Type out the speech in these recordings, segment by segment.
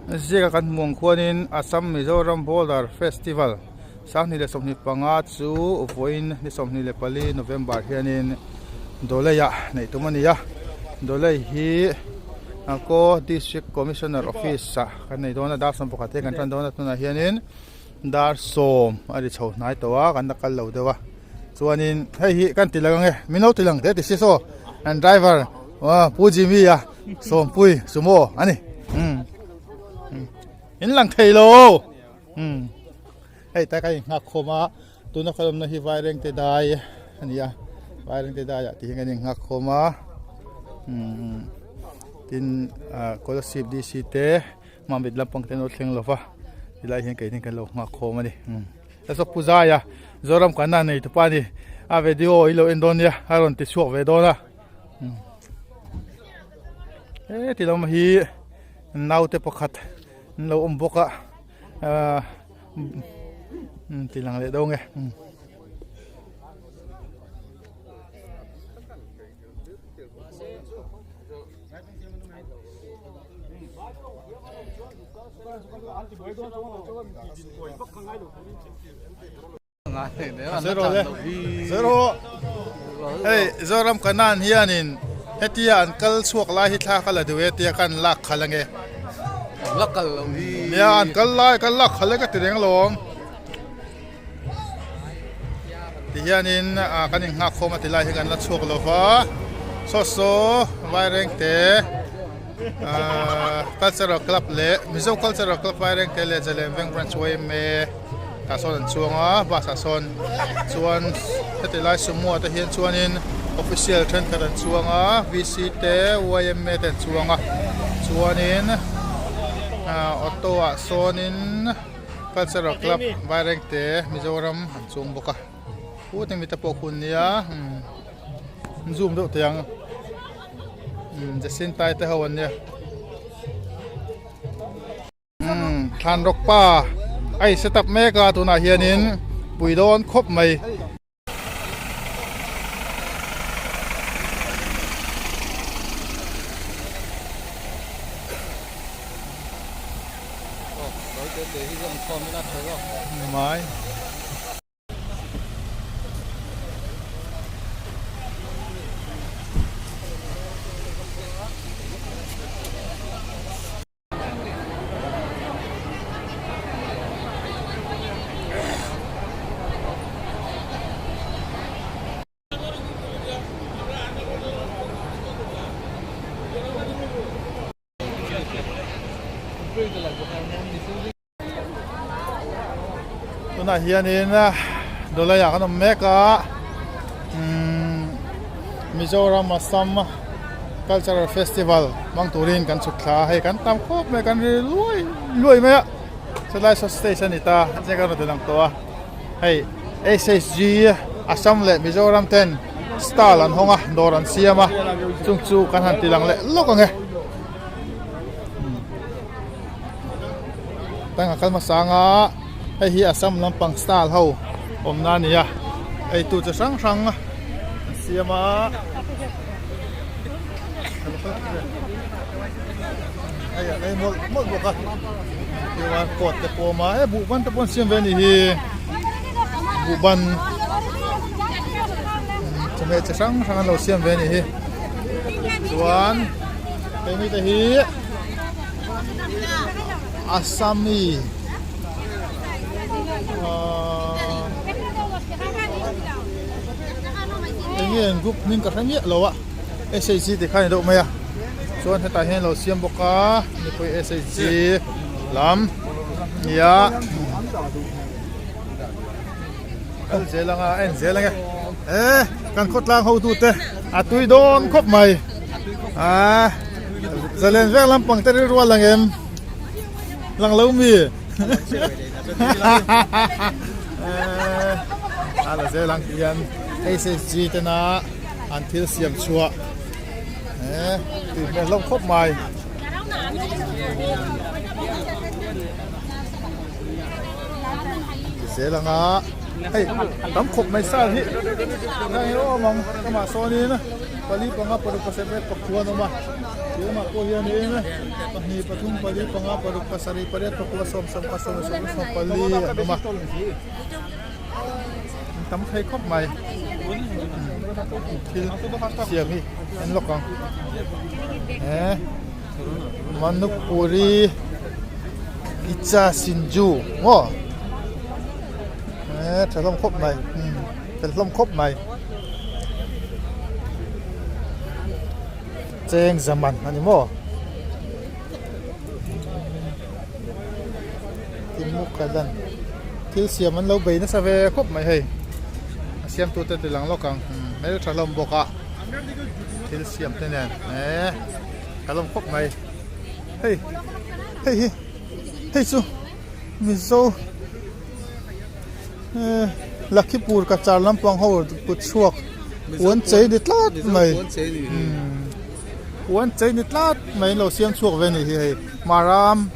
Zika kan mong kuanin Assam Mizoram Boulder Festival sang ni le somni panga chu voin ni somni le pali November hianin dolaya nei tumania dolai hi ako district commissioner office sa kan nei dona dar som pokate kan tan dona tuna hianin dar som ari chho nai towa kan nakal lo dewa chuanin hei hi kan tilang e minau tilang te ti so and driver wa puji mi ya som pui sumo ani in lang thei lo hei ta kai ngak khoma tuna khalom na hi vai reng te dai ania vai reng te dai ya ti ngani ngak khoma tin scholarship dc te mamit lampang ten otleng lova ilai hen kai tin kan lo ngak khoma ni so puja ya zoram kana nei tu pani a video ilo indonia aron ti suak ve dona ti lo hi naute pakhat lo umboka tilang le dong e zero hey zoram kanan hianin hetia an kal suak lai hi thla khala dewe tia kan lak khalange lakal hi ya an kal lak khale ka tireng lom ti hianin kaning ngak khoma tilai hi kan la suak lova so vai reng te cultural club le mizo cultural club vai reng te le jalem veng branch way me ta son chuanga ba sa son chuan hetilai sumua ta hian chuanin official trend kan chuanga vc te ym me ten chuanga chuanin Ottawa sonin cultural club vai reng te Mizoram an chung boka puting mitapo kunia zoom do tiang jasin tai te hawan ne than rok pa ai setup meka tuna hianin puidon khop mai mai tuna hianin dolaya kan meka Mizoram Assam Cultural Festival mang turin kan sukha hai kan tam khop me kan lui me salai so station ita je kan delang to hai SSG Assam le Mizoram ten style an honga doran siama chungchu kan han tilang le lokange tang akal masanga ai hi Assam lampang style ho omna niya ai tu cha sang siama ai mol boka iwan kot te poma bu ban te pon siam veni hi bu ban chame cha sang lo siam veni hi chuan ai mi te hi Assami ingin group ning ka thangye lowa SAG te khai do maya chuan heta hen lo siam boka ni poi SAG lam ya al zelanga en zelanga kan khotlang ho tu te atui don khop mai zalen ver lam pang te ru lang em lang lo mi ala zelang yan SSG te na until siam chua ti me long khop mai zelanga hey tam khop mai sa hi ngai o mong kama so ni na pali panga paruk pasabet pakua nama dia mak ko hian ni me pahni pathum pali panga paruk pasari paret pakua som pasam pali nama tấm khay khóc mày xiêm đi anh lộc không manupuri pizza sinju ngô thật lông khóc mày thật lông khóc mày cheng zaman anh mò tim muk kadan til xiêm anh lâu bấy nó sao về khóc mày hay xiêm tu tên từ lăng lộc không mấy thật lông bọc à til xiêm tên này thật lông khóc mày hey hey hey su mizo Lakipur ka char lampang ho put chuak uan chei ni tlat mai uan chei ni tlat mai lo siam chuak ve ni hi maram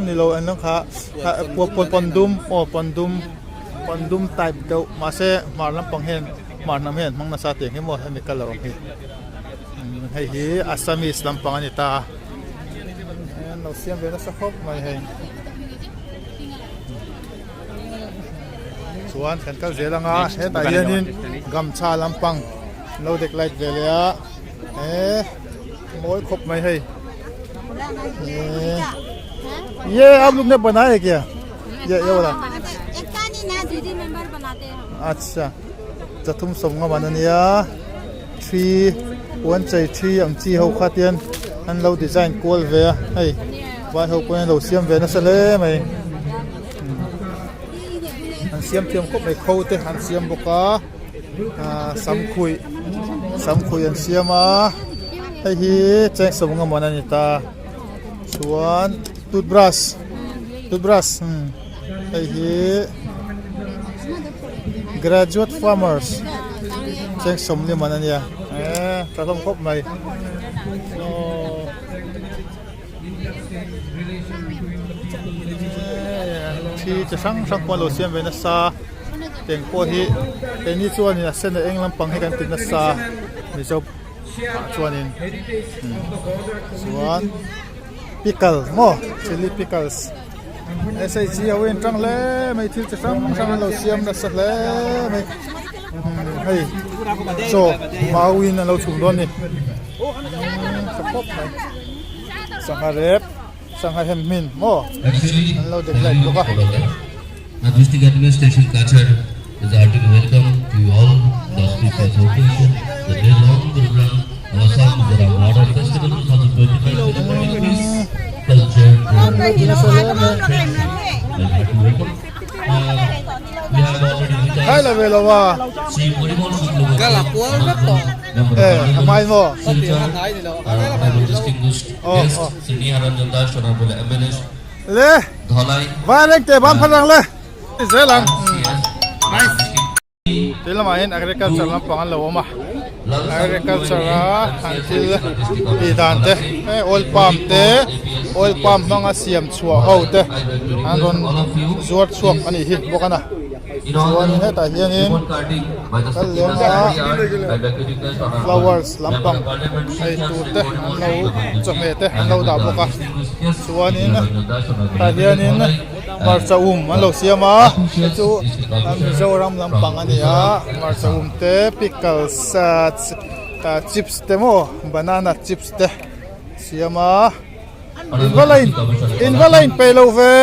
ni lo an long kha pondum type do ma se mar lampang hen mar nam hen mang na sa te hemo he mi kala rom hi hei hi Assamese lampang ani ta lo siam ve na sa khop mai hei chuan kan kal zelanga he ta hianin gamcha lampang lo dek light velia moi khop mai hei ये आप लोग ने बनाया क्या ये वाला एक का नहीं ना दीदी मेंबर बनाते हैं हम अच्छा चतुम सोंगा बननिया 3 1 chai 3 ang chi ho khatian an lo design kol ve hey wa ho ko lo siam ve na sale mai an siam thiam ko mai khou te han siam boka sam khui an siama hei hi cheng somunga monani ta chuan toothbrush hei hi graduate farmers cheng som ni manania ta thom khop mai thi cha sang kwa lo siam ve na sa teng po hi ni chuan ni sen eng lampang hi kan tin na sa mi zo chuanin chuan pickle mo chili pickles SIG awin tang le mai thil cha sang lo siam na sa le mai hei so mawin lo chung don ni sapop mai sangha hem min mo lo de lai ko ka District Administration Kachar is heartily welcome to you all the auspicious occasion, the day-long program of Assam Mizoram Model Festival 2025 culture and hearty welcome. We have already hai la ve lo wa Sri Porimon Cái là cuốn rất to. mai mo Thái thì đâu. our distinguished guest, Sri Haranjan Das, Honorable MLS, le Dholai, va rek te bam pharang le zelang CS, tila main agriculture lampang lo ma agriculture until idante oil palm manga siam chua ho te anon zuat chuak ani hi bokana chuan he ta hianin flowers lampang ai tu te lo chome te lo da boka chuanin ta hianin marcha an lo siama chu Mizoram lampang ania marcha te pickles chips te mo banana chips te siama Invalid payload ve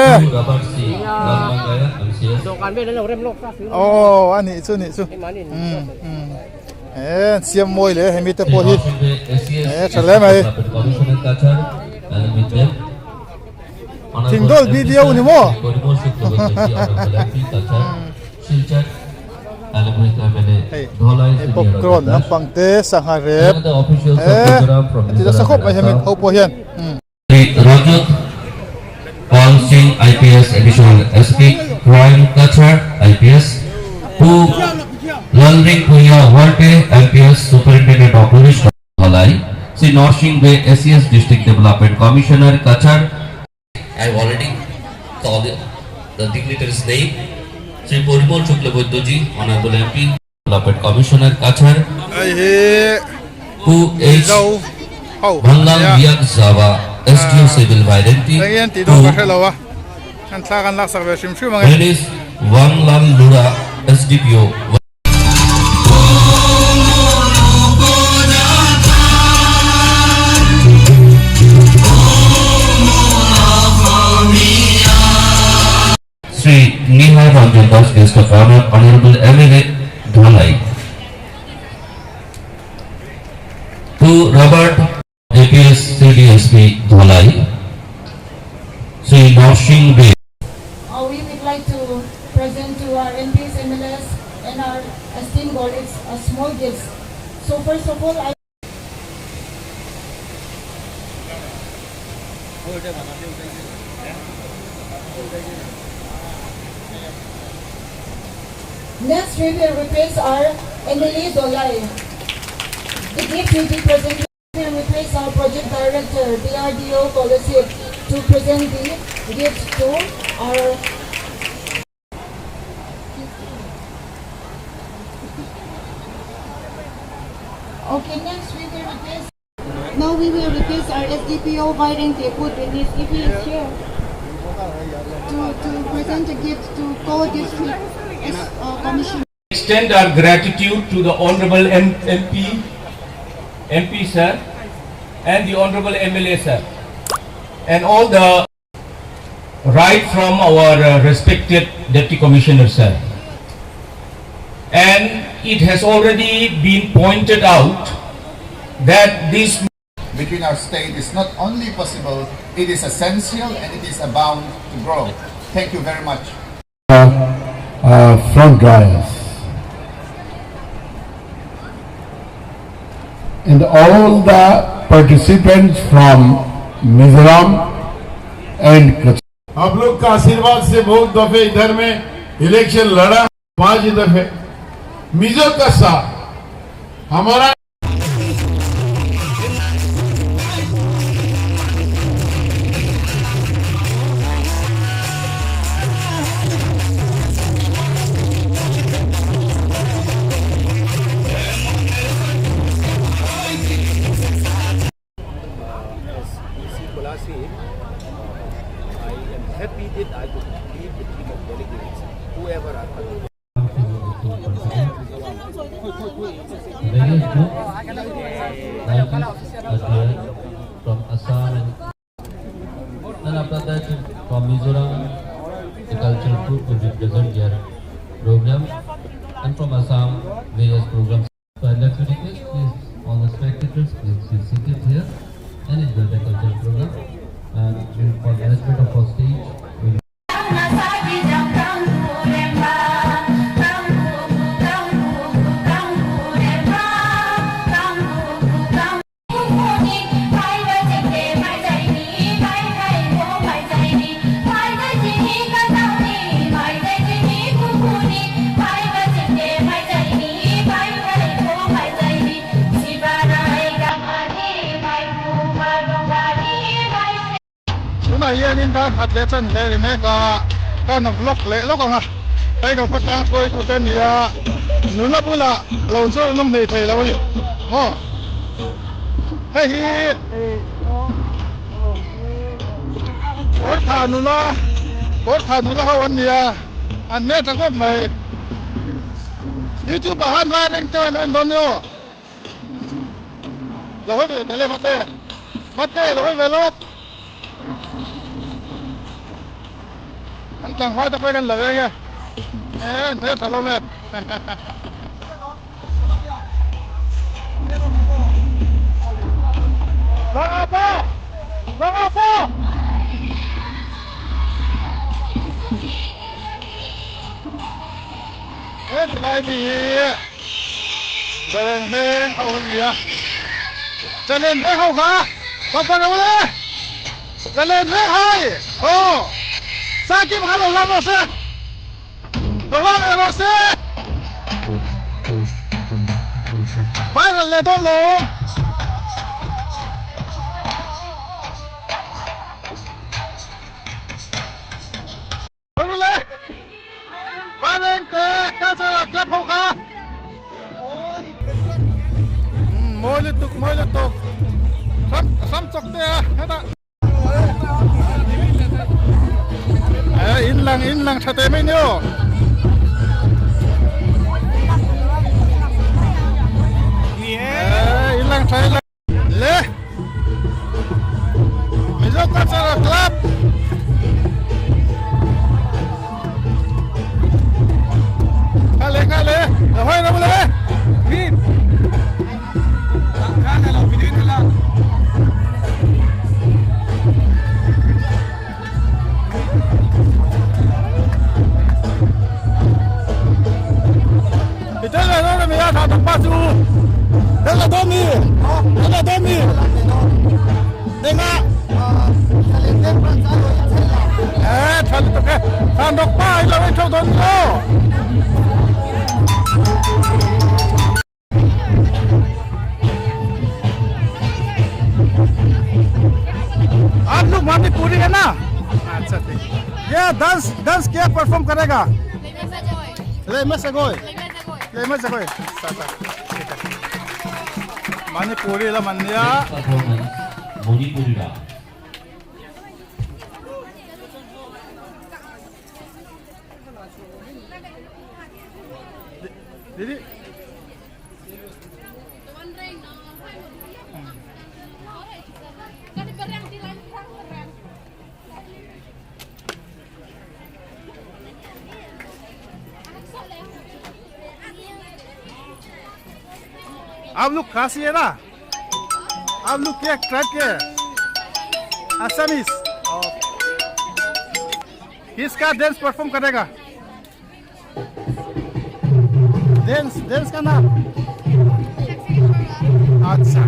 oh ani chu siam moi le hemi te po hi chale mai thingdol video ni mo popcorn lampang te sangarep ti da sakhop mai hemi ho po hian Rajat Paul Singh IPS Additional SP Crime Kachar IPS to Lalring Puya Walte IPS Superintendent of Police Dholai, Sri Norsing Bay SES District Development Commissioner Kachar. I have already called the dignitary's name. Sri Porimon Shuklabuddhaji, Honorable MP Development Commissioner Kachar, ไอ้เฮ้ Pu H. เราเข้า Banglang Biak Zava, SDU Civil Identity, ไอ้เงี้ยตีดอกกันให้เราวะอันท่ากันรักษาแบบชิมชื่อมั้งไง Dennis Wanglam Lura, SDPO. Sri Nihar Ranjan Das, Guest of Honor, Honorable MLA Dhalai. To Robert APS CDSP Dhalai, Sri Noshing Bay. We would like to present to our MPs, MLAs, and our esteemed colleagues a small gifts. So first of all, next we will replace our Emily Dolai. The gift will be presented. We will replace our project director, DRDO policy, to present the gift to our. Okay, next we will replace. Now we will replace our SDPO Viren Teput Dennis if he is here to present a gift to co-district commission. Extend our gratitude to the Honorable MP sir, and the Honorable MLA sir, and all the right from our respected Deputy Commissioner sir. And it has already been pointed out that this between our state is not only possible, it is essential and it is bound to grow. Thank you very much. Front dryers and all the participants from Mizoram and Kachar. आप लोग का आशीर्वाद से बहुत दफे इधर में election लड़ा, 5 दफे मिजो का साथ हमारा happy that I could lead the team of delegates, whoever are coming. Very good. From Assam and after that from Mizoram, the cultural group will be present their program, and from Assam various programs. So I'd like to request please all the spectators please be seated here and enjoy the cultural program. And for management of our stage, we mà hiện nay ta phát lệ chân lệ này có nằm lóc lệ lóc không à đây còn phát ra coi có tên gì à nướng lắm là lẩu số năm này thầy lâu đi ho hey hi cốt thà nướng làวันนี้อันนี้ทั้งหมดไหมYouTube บ้านว่านั่งเจอนั่นโดนอยู่เราให้ไปเลยมาเต้เราให้ไปลบอันต่างฝ่ายต่างไปกันเลยไงเนี่ยทะเลาะเลยลาป้อะไรดีจะเล่นเพลงเอาคนเดียวจะเล่นเพลงเขาขาฟังเอาเลยจะเล่นเพลงให้โอ้Sakit malu lah bos. Tolong ya bos. Final le tolong. Baru le. Final ke kasar klub hoka. in lang chate mai nyo in lang chai lang le Mizo Cultural Club kale hoy na mula Vin kana lang video na lang Ito na may tatakpasu Dala domi Denga Thali to ke Sandok pa ilaw ito doon ko आप लोग मणिपुरी है ना अच्छा ठीक ये dance क्या perform करेगा ले में से गोय मणिपुरी ला मन्या performance Manipurira. दीदी आप लोग खासी है ना आप लोग क्या ट्राइब के असमीज किसका डांस परफॉर्म करेगा डांस का नाम अच्छा